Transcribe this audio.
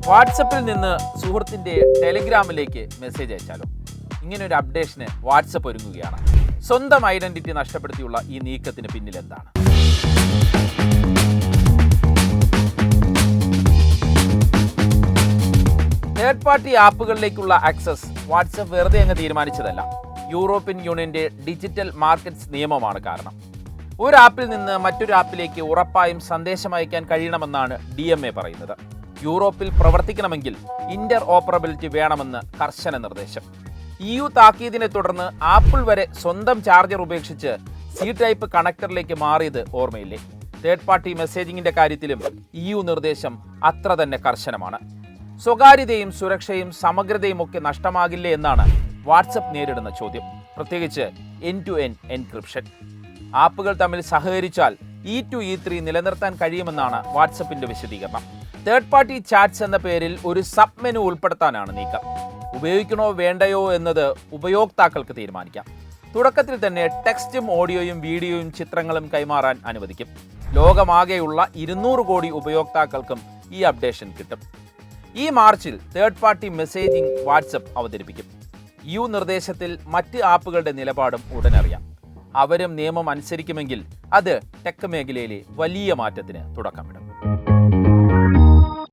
വാട്സപ്പിൽ നിന്ന് സുഹൃത്തിൻ്റെ ടെലിഗ്രാമിലേക്ക് മെസ്സേജ് അയച്ചാലോ? ഇങ്ങനൊരു അപ്ഡേഷന് വാട്സപ്പ് ഒരുങ്ങുകയാണ്. സ്വന്തം ഐഡന്റിറ്റി നഷ്ടപ്പെടുത്തിയുള്ള ഈ നീക്കത്തിന് പിന്നിൽ എന്താണ്? തേർഡ് പാർട്ടി ആപ്പുകളിലേക്കുള്ള ആക്സസ് വാട്സപ്പ് വെറുതെ അങ്ങ് തീരുമാനിച്ചതല്ല. യൂറോപ്യൻ യൂണിയന്റെ ഡിജിറ്റൽ മാർക്കറ്റ്സ് നിയമമാണ് കാരണം. ഒരു ആപ്പിൽ നിന്ന് മറ്റൊരു ആപ്പിലേക്ക് ഉറപ്പായും സന്ദേശം അയക്കാൻ കഴിയണമെന്നാണ് DMA പറയുന്നത്. യൂറോപ്പിൽ പ്രവർത്തിക്കണമെങ്കിൽ ഇന്റർ ഓപ്പറബിലിറ്റി വേണമെന്ന് കർശന നിർദ്ദേശം. EU താക്കീതിനെ തുടർന്ന് ആപ്പിൾ വരെ സ്വന്തം ചാർജർ ഉപേക്ഷിച്ച് C-ടൈപ്പ് കണക്ടറിലേക്ക് മാറിയത് ഓർമ്മയില്ലേ? തേർഡ് പാർട്ടി മെസ്സേജിങ്ങിന്റെ കാര്യത്തിലും EU നിർദ്ദേശം അത്ര തന്നെ കർശനമാണ്. സ്വകാര്യതയും സുരക്ഷയും സമഗ്രതയും ഒക്കെ നഷ്ടമാകില്ലേ എന്നാണ് വാട്സപ്പ് നേരിടുന്ന ചോദ്യം. പ്രത്യേകിച്ച് end-to-end എൻക്രിപ്ഷൻ. ആപ്പുകൾ തമ്മിൽ സഹകരിച്ചാൽ E2E3 നിലനിർത്താൻ കഴിയുമെന്നാണ് വാട്സപ്പിന്റെ വിശദീകരണം. തേർഡ് പാർട്ടി ചാറ്റ്സ് എന്ന പേരിൽ ഒരു സബ് മെനു ഉൾപ്പെടുത്താനാണ് നീക്കം. ഉപയോഗിക്കണോ വേണ്ടയോ എന്നത് ഉപയോക്താക്കൾക്ക് തീരുമാനിക്കാം. തുടക്കത്തിൽ തന്നെ ടെക്സ്റ്റും ഓഡിയോയും വീഡിയോയും ചിത്രങ്ങളും കൈമാറാൻ അനുവദിക്കും. ലോകമാകെയുള്ള 200 കോടി ഉപയോക്താക്കൾക്കും ഈ അപ്ഡേഷൻ കിട്ടും. ഈ മാർച്ചിൽ തേർഡ് പാർട്ടി മെസ്സേജിംഗ് വാട്സപ്പ് അവതരിപ്പിക്കും. EU നിർദ്ദേശത്തിൽ മറ്റ് ആപ്പുകളുടെ നിലപാടും ഉടനറിയാം. അവരും നിയമം അനുസരിക്കുമെങ്കിൽ അത് ടെക് മേഖലയിലെ വലിയ മാറ്റത്തിന് തുടക്കമിടും.